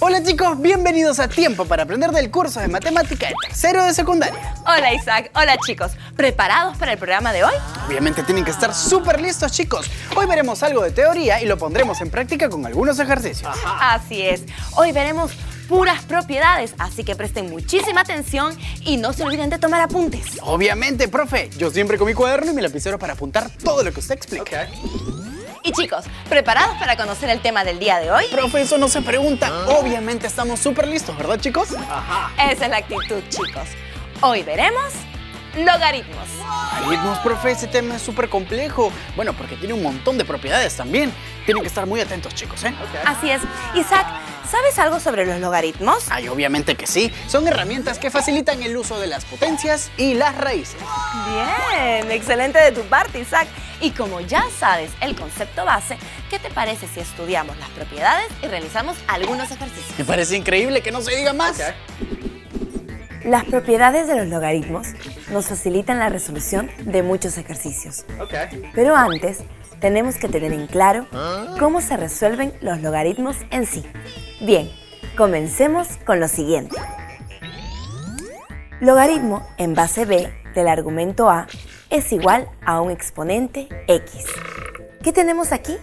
Hola chicos, bienvenidos a Tiempo para Aprender del curso de Matemática de tercero de secundaria. Hola Isaac, hola chicos, ¿preparados para el programa de hoy? Obviamente tienen que estar súper listos chicos. Hoy veremos algo de teoría y lo pondremos en práctica con algunos ejercicios. Así es, hoy veremos puras propiedades, así que presten muchísima atención y no se olviden de tomar apuntes. Obviamente, profe, yo siempre con mi cuaderno y mi lapicero para apuntar todo lo que usted explica. Y chicos, ¿preparados para conocer el tema del día de hoy? Profe, eso no se pregunta. Obviamente estamos súper listos, ¿verdad chicos? Esa es la actitud, chicos. Hoy veremos logaritmos. Logaritmos, profe, ese tema es súper complejo. Bueno, porque tiene un montón de propiedades también. Tienen que estar muy atentos, chicos, ¿eh? Así es. Isaac, ¿sabes algo sobre los logaritmos? Ay, obviamente que sí. Son herramientas que facilitan el uso de las potencias y las raíces. Bien, excelente de tu parte, Isaac. Y como ya sabes el concepto base, ¿qué te parece si estudiamos las propiedades y realizamos algunos ejercicios? Me parece increíble que no se diga más. Las propiedades de los logaritmos nos facilitan la resolución de muchos ejercicios. Pero antes, tenemos que tener en claro cómo se resuelven los logaritmos en sí. Bien, comencemos con lo siguiente. Logaritmo en base b del argumento a es igual a un exponente x. ¿Qué tenemos aquí?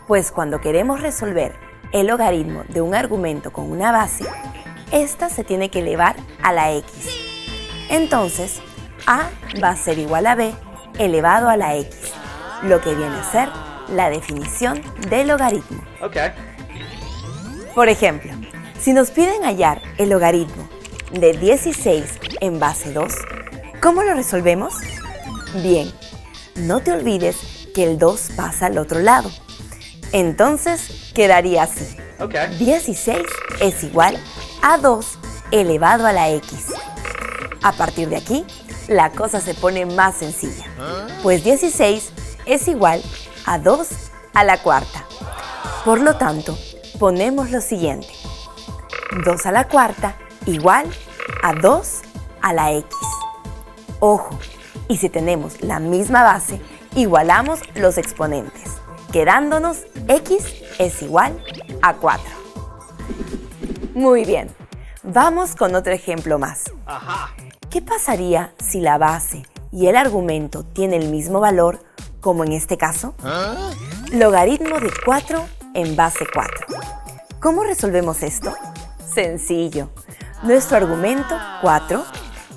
Pues cuando queremos resolver el logaritmo de un argumento con una base, esta se tiene que elevar a la x. Entonces, a va a ser igual a b elevado a la x, lo que viene a ser la definición del logaritmo. Por ejemplo, si nos piden hallar el logaritmo de 16 en base 2, ¿cómo lo resolvemos? Bien, no te olvides que el 2 pasa al otro lado. Entonces, quedaría así. 16 es igual a 2 elevado a la x. A partir de aquí, la cosa se pone más sencilla, pues 16 es igual a 2 a la cuarta. Por lo tanto, ponemos lo siguiente. 2 a la cuarta igual a 2 a la x. Ojo, y si tenemos la misma base, igualamos los exponentes, quedándonos x es igual a 4. Muy bien, vamos con otro ejemplo más. ¿Qué pasaría si la base y el argumento tienen el mismo valor, como en este caso? Logaritmo de 4 en base 4. ¿Cómo resolvemos esto? Sencillo. Nuestro argumento 4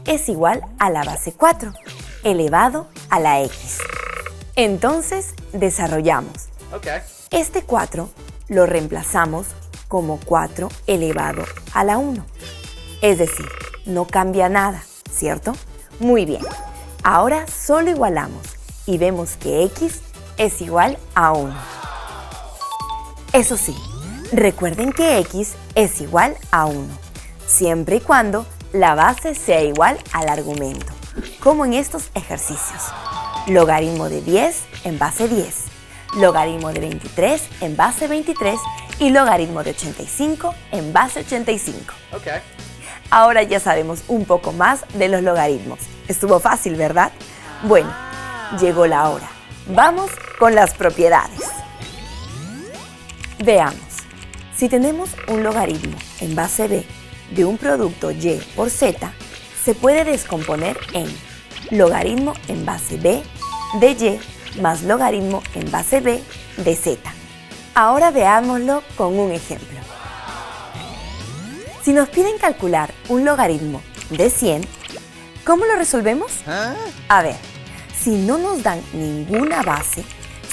es igual a la base 4 elevado a la x. Entonces desarrollamos. Este 4 lo reemplazamos como 4 elevado a la 1. Es decir, no cambia nada, ¿cierto? Muy bien. Ahora solo igualamos y vemos que x es igual a 1. Eso sí, recuerden que x es igual a 1, siempre y cuando la base sea igual al argumento, como en estos ejercicios. Logaritmo de 10 en base 10, logaritmo de 23 en base 23 y logaritmo de 85 en base 85. Ahora ya sabemos un poco más de los logaritmos. Estuvo fácil, ¿verdad? Bueno, llegó la hora. Vamos con las propiedades. Veamos. Si tenemos un logaritmo en base b de un producto y por z, se puede descomponer en logaritmo en base b de y más logaritmo en base b de z. Ahora veámoslo con un ejemplo. Si nos piden calcular un logaritmo de 100, ¿cómo lo resolvemos? A ver, si no nos dan ninguna base,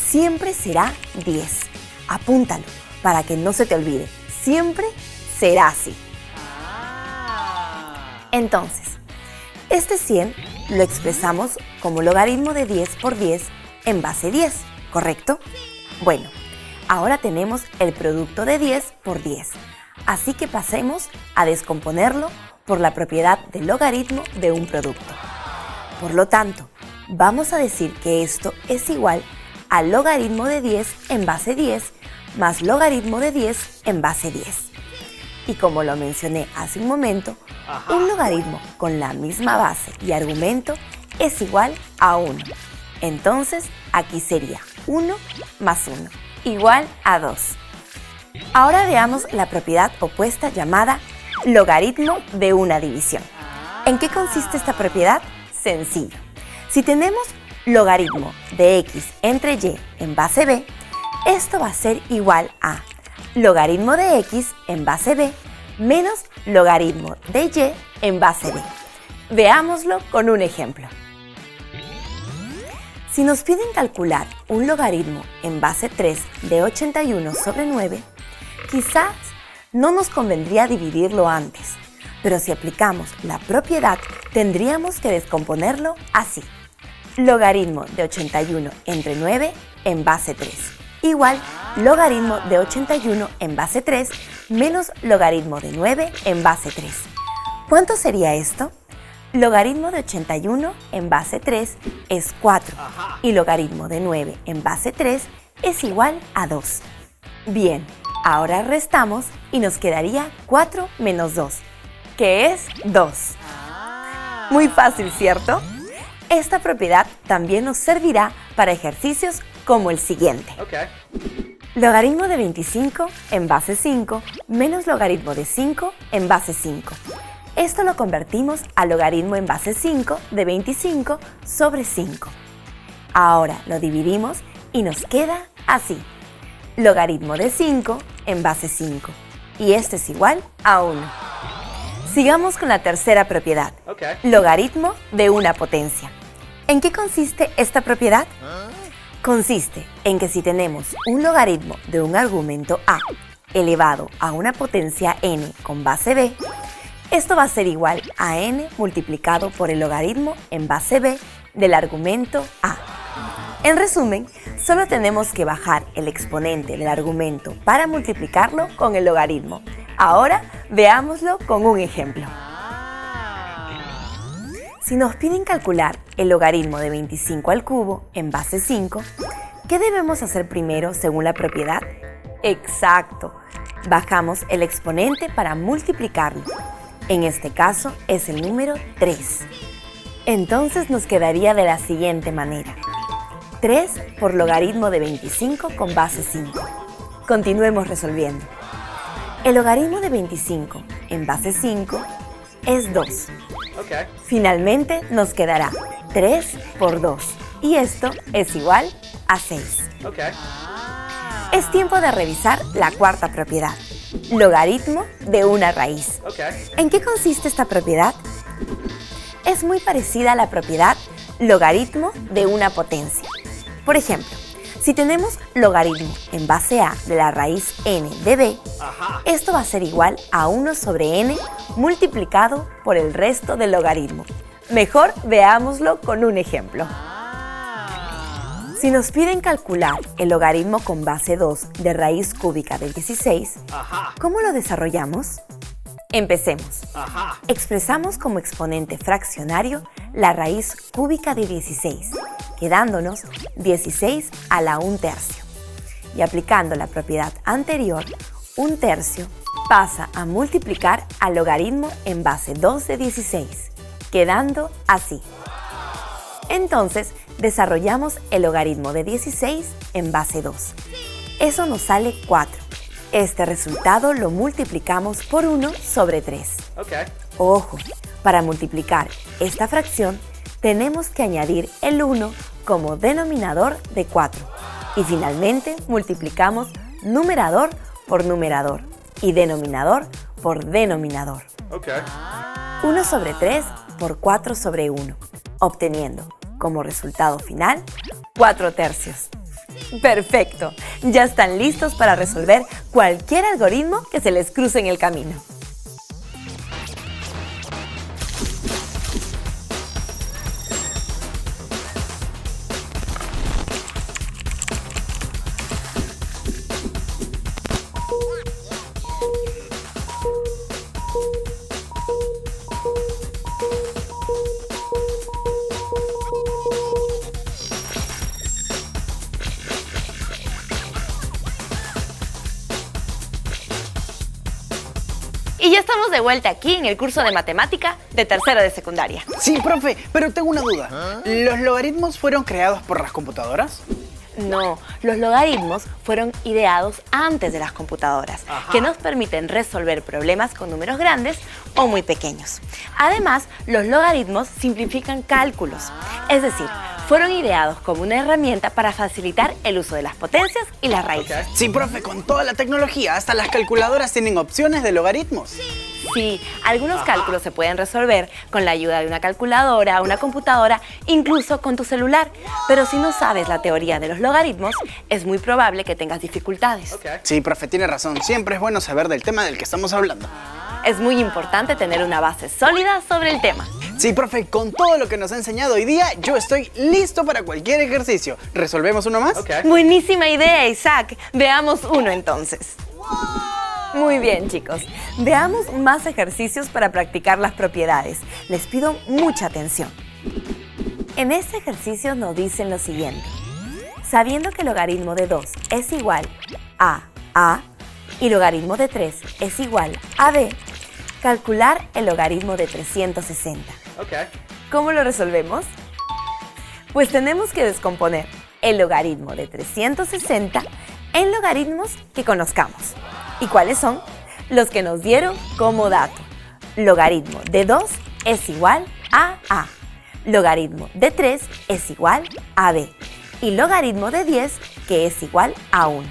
siempre será 10. Apúntalo para que no se te olvide. Siempre será así. Entonces, este 100 lo expresamos como logaritmo de 10 por 10 en base 10, ¿correcto? Bueno, ahora tenemos el producto de 10 por 10. Así que pasemos a descomponerlo por la propiedad del logaritmo de un producto. Por lo tanto, vamos a decir que esto es igual al logaritmo de 10 en base 10 más logaritmo de 10 en base 10. Y como lo mencioné hace un momento, un logaritmo con la misma base y argumento es igual a 1. Entonces, aquí sería 1 más 1 igual a 2. Ahora veamos la propiedad opuesta llamada logaritmo de una división. ¿En qué consiste esta propiedad? Sencillo. Si tenemos logaritmo de x entre y en base b, esto va a ser igual a logaritmo de x en base b menos logaritmo de y en base b. Veámoslo con un ejemplo. Si nos piden calcular un logaritmo en base 3 de 81 sobre 9, quizás no nos convendría dividirlo antes, pero si aplicamos la propiedad, tendríamos que descomponerlo así. Logaritmo de 81 entre 9 en base 3, igual logaritmo de 81 en base 3 menos logaritmo de 9 en base 3. ¿Cuánto sería esto? Logaritmo de 81 en base 3 es 4 y logaritmo de 9 en base 3 es igual a 2. Bien, ahora restamos y nos quedaría 4 menos 2, que es 2. Muy fácil, ¿cierto? Esta propiedad también nos servirá para ejercicios como el siguiente. Logaritmo de 25 en base 5 menos logaritmo de 5 en base 5. Esto lo convertimos a logaritmo en base 5 de 25 sobre 5. Ahora lo dividimos y nos queda así. Logaritmo de 5 en base 5. Y este es igual a 1. Sigamos con la tercera propiedad. Logaritmo de una potencia. ¿En qué consiste esta propiedad? Consiste en que si tenemos un logaritmo de un argumento a elevado a una potencia n con base b, esto va a ser igual a n multiplicado por el logaritmo en base b del argumento a. En resumen, solo tenemos que bajar el exponente del argumento para multiplicarlo con el logaritmo. Ahora veámoslo con un ejemplo. Si nos piden calcular el logaritmo de 25 al cubo en base 5, ¿qué debemos hacer primero según la propiedad? Exacto, bajamos el exponente para multiplicarlo. En este caso es el número 3. Entonces nos quedaría de la siguiente manera. 3 por logaritmo de 25 con base 5. Continuemos resolviendo. El logaritmo de 25 en base 5 es 2. Finalmente nos quedará 3 por 2 y esto es igual a 6. Es tiempo de revisar la cuarta propiedad. Logaritmo de una raíz. ¿En qué consiste esta propiedad? Es muy parecida a la propiedad logaritmo de una potencia. Por ejemplo, si tenemos logaritmo en base a de la raíz n de b, esto va a ser igual a 1 sobre n multiplicado por el resto del logaritmo. Mejor veámoslo con un ejemplo. Si nos piden calcular el logaritmo con base 2 de raíz cúbica de 16, ¿cómo lo desarrollamos? Empecemos. Expresamos como exponente fraccionario la raíz cúbica de 16, quedándonos 16 a la 1/3. Y aplicando la propiedad anterior, 1/3 pasa a multiplicar al logaritmo en base 2 de 16, quedando así. Entonces, desarrollamos el logaritmo de 16 en base 2. Eso nos sale 4. Este resultado lo multiplicamos por 1 sobre 3. Ojo, para multiplicar esta fracción, tenemos que añadir el 1 como denominador de 4. Y finalmente multiplicamos numerador por numerador y denominador por denominador. 1 sobre 3 por 4 sobre 1, obteniendo como resultado final 4/3. ¡Perfecto! Ya están listos para resolver cualquier algoritmo que se les cruce en el camino. Y ya estamos de vuelta aquí en el curso de matemática de tercero de secundaria. Sí, profe, pero tengo una duda. ¿Los logaritmos fueron creados por las computadoras? No, los logaritmos fueron ideados antes de las computadoras, que nos permiten resolver problemas con números grandes o muy pequeños. Además, los logaritmos simplifican cálculos, es decir, fueron ideados como una herramienta para facilitar el uso de las potencias y las raíces. Sí, profe, con toda la tecnología, hasta las calculadoras tienen opciones de logaritmos. Sí, algunos cálculos se pueden resolver con la ayuda de una calculadora, una computadora, incluso con tu celular. Pero si no sabes la teoría de los logaritmos, es muy probable que tengas dificultades. Sí, profe, tiene razón. Siempre es bueno saber del tema del que estamos hablando. Es muy importante tener una base sólida sobre el tema. Sí, profe, con todo lo que nos ha enseñado hoy día, yo estoy listo para cualquier ejercicio. ¿Resolvemos uno más? Buenísima idea, Isaac. Veamos uno entonces. Muy bien, chicos. Veamos más ejercicios para practicar las propiedades. Les pido mucha atención. En este ejercicio nos dicen lo siguiente. Sabiendo que el logaritmo de 2 es igual a A y logaritmo de 3 es igual a B, calcular el logaritmo de 360. ¿Cómo lo resolvemos? Pues tenemos que descomponer el logaritmo de 360 en logaritmos que conozcamos. ¿Y cuáles son? Los que nos dieron como dato. Logaritmo de 2 es igual a A. Logaritmo de 3 es igual a B. Y logaritmo de 10 que es igual a 1.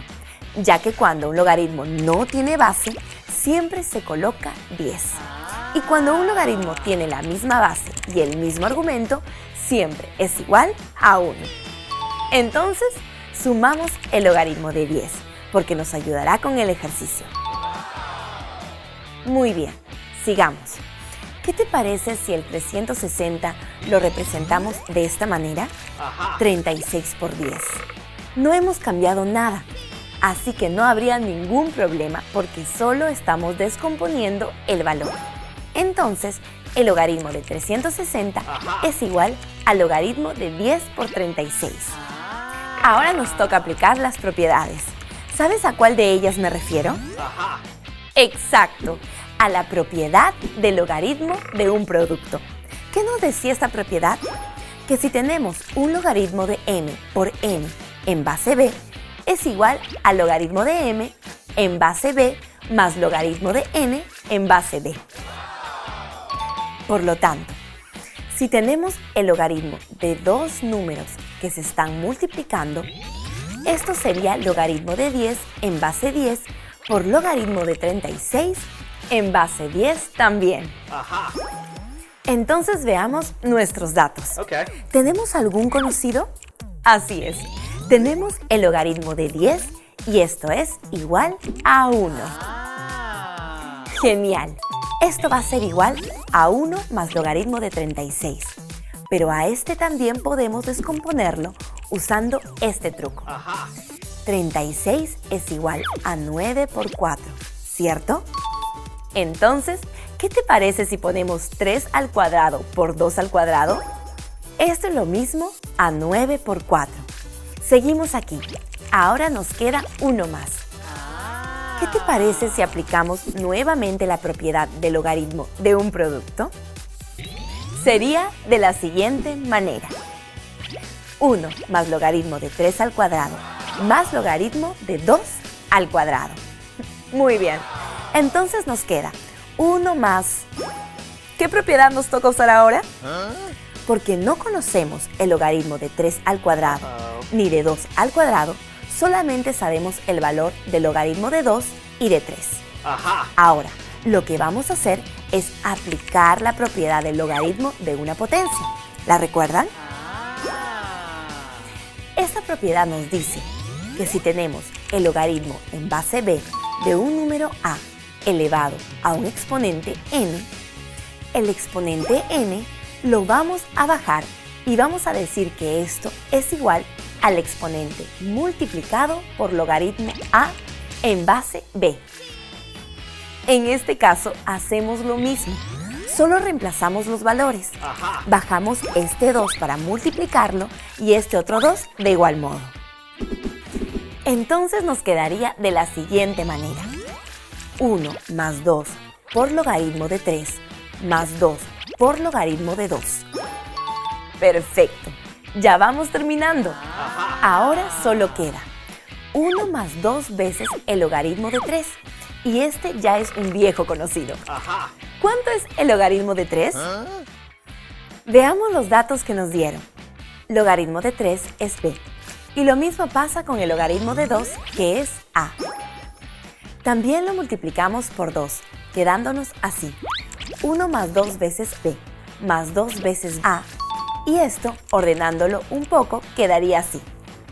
Ya que cuando un logaritmo no tiene base, siempre se coloca 10. Y cuando un logaritmo tiene la misma base y el mismo argumento, siempre es igual a 1. Entonces, sumamos el logaritmo de 10, porque nos ayudará con el ejercicio. Muy bien, sigamos. ¿Qué te parece si el 360 lo representamos de esta manera? 36 por 10. No hemos cambiado nada, así que no habría ningún problema porque solo estamos descomponiendo el valor. Entonces, el logaritmo de 360 es igual al logaritmo de 10 por 36. Ahora nos toca aplicar las propiedades. ¿Sabes a cuál de ellas me refiero? Exacto, a la propiedad del logaritmo de un producto. ¿Qué nos decía esta propiedad? Que si tenemos un logaritmo de m por n en base b, es igual al logaritmo de m en base b más logaritmo de n en base b. Por lo tanto, si tenemos el logaritmo de dos números que se están multiplicando, esto sería logaritmo de 10 en base 10 por logaritmo de 36 en base 10 también. Entonces veamos nuestros datos. ¿Tenemos algún conocido? Así es, tenemos el logaritmo de 10 y esto es igual a 1. Genial. Esto va a ser igual a 1 más logaritmo de 36. Pero a este también podemos descomponerlo usando este truco. 36 es igual a 9 por 4, ¿cierto? Entonces, ¿qué te parece si ponemos 3 al cuadrado por 2 al cuadrado? Esto es lo mismo a 9 por 4. Seguimos aquí. Ahora nos queda uno más. ¿Qué te parece si aplicamos nuevamente la propiedad del logaritmo de un producto? Sería de la siguiente manera. 1 más logaritmo de 3 al cuadrado más logaritmo de 2 al cuadrado. Muy bien. Entonces nos queda 1 más... ¿Qué propiedad nos toca usar ahora? Porque no conocemos el logaritmo de 3 al cuadrado ni de 2 al cuadrado, solamente sabemos el valor del logaritmo de 2 y de 3. Ahora, lo que vamos a hacer es aplicar la propiedad del logaritmo de una potencia. ¿La recuerdan? Esta propiedad nos dice que si tenemos el logaritmo en base b de un número a elevado a un exponente n, el exponente n lo vamos a bajar y vamos a decir que esto es igual al exponente multiplicado por logaritmo a en base b. En este caso hacemos lo mismo, solo reemplazamos los valores. Bajamos este 2 para multiplicarlo y este otro 2 de igual modo. Entonces nos quedaría de la siguiente manera. 1 más 2 por logaritmo de 3 más 2 por logaritmo de 2. Perfecto, ya vamos terminando. Ahora solo queda 1 más 2 veces el logaritmo de 3. Y este ya es un viejo conocido. ¿Cuánto es el logaritmo de 3? Veamos los datos que nos dieron. Logaritmo de 3 es b. Y lo mismo pasa con el logaritmo de 2, que es a. También lo multiplicamos por 2, quedándonos así. 1 más 2 veces b, más 2 veces a. Y esto, ordenándolo un poco, quedaría así.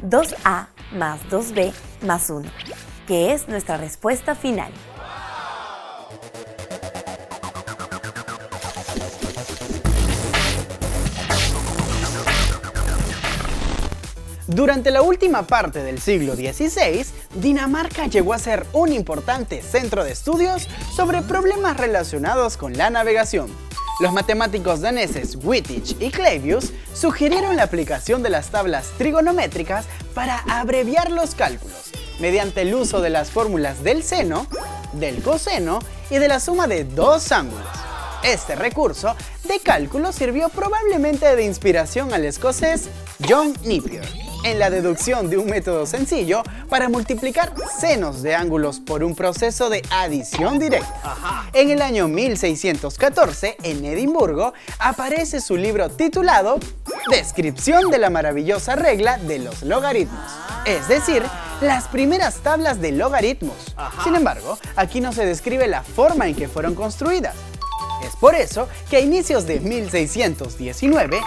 2a más 2b más 1, que es nuestra respuesta final. Durante la última parte del siglo XVI, Dinamarca llegó a ser un importante centro de estudios sobre problemas relacionados con la navegación. Los matemáticos daneses Wittich y Clavius sugirieron la aplicación de las tablas trigonométricas para abreviar los cálculos, mediante el uso de las fórmulas del seno, del coseno y de la suma de dos ángulos. Este recurso de cálculo sirvió probablemente de inspiración al escocés John Napier en la deducción de un método sencillo para multiplicar senos de ángulos por un proceso de adición directa. En el año 1614, en Edimburgo, aparece su libro titulado Descripción de la maravillosa regla de los logaritmos, es decir, las primeras tablas de logaritmos. Sin embargo, aquí no se describe la forma en que fueron construidas. Es por eso que a inicios de 1619,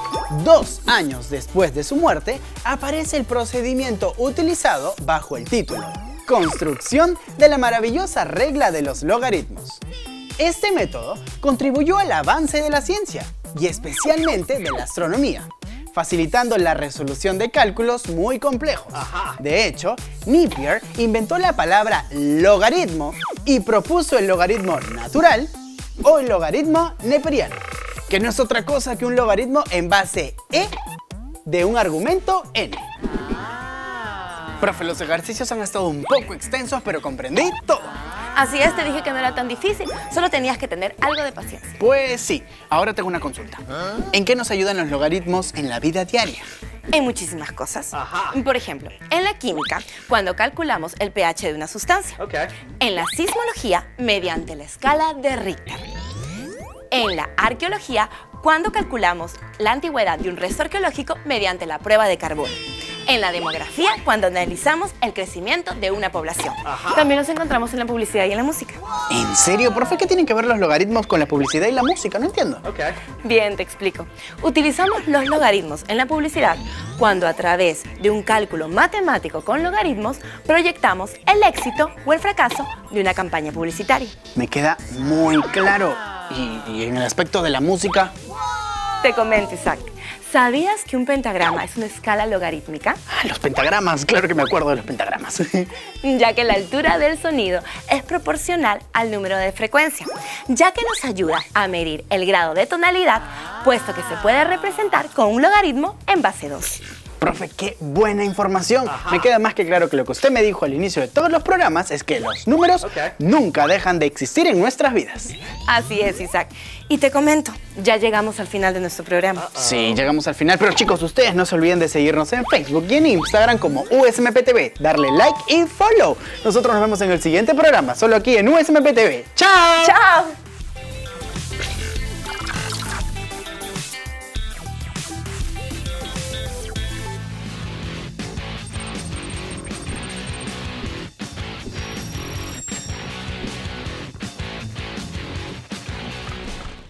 2 años después de su muerte, aparece el procedimiento utilizado bajo el título Construcción de la maravillosa regla de los logaritmos. Este método contribuyó al avance de la ciencia y especialmente de la astronomía, facilitando la resolución de cálculos muy complejos. De hecho, Napier inventó la palabra logaritmo y propuso el logaritmo natural o el logaritmo neperiano, que no es otra cosa que un logaritmo en base e de un argumento n. Profe, los ejercicios han estado un poco extensos, pero comprendí todo. Así es, te dije que no era tan difícil, solo tenías que tener algo de paciencia. Pues sí, ahora tengo una consulta. ¿En qué nos ayudan los logaritmos en la vida diaria? En muchísimas cosas. Por ejemplo, en la química, cuando calculamos el pH de una sustancia. En la sismología, mediante la escala de Richter. En la arqueología, cuando calculamos la antigüedad de un resto arqueológico mediante la prueba de carbono. En la demografía, cuando analizamos el crecimiento de una población. También los encontramos en la publicidad y en la música. ¿En serio, profe? ¿Qué tienen que ver los logaritmos con la publicidad y la música? No entiendo. Bien, te explico. Utilizamos los logaritmos en la publicidad cuando a través de un cálculo matemático con logaritmos proyectamos el éxito o el fracaso de una campaña publicitaria. Me queda muy claro. ¿Y en el aspecto de la música? Te comento, Isaac. ¿Sabías que un pentagrama es una escala logarítmica? Los pentagramas, claro que me acuerdo de los pentagramas. Ya que la altura del sonido es proporcional al número de frecuencia, ya que nos ayuda a medir el grado de tonalidad, puesto que se puede representar con un logaritmo en base 2. Profe, qué buena información. Me queda más que claro que lo que usted me dijo al inicio de todos los programas es que los números nunca dejan de existir en nuestras vidas. Así es, Isaac. Y te comento, ya llegamos al final de nuestro programa. Sí, llegamos al final, pero chicos, ustedes no se olviden de seguirnos en Facebook y en Instagram como USMPTV, darle like y follow. Nosotros nos vemos en el siguiente programa, solo aquí en USMPTV. ¡Chao! ¡Chao!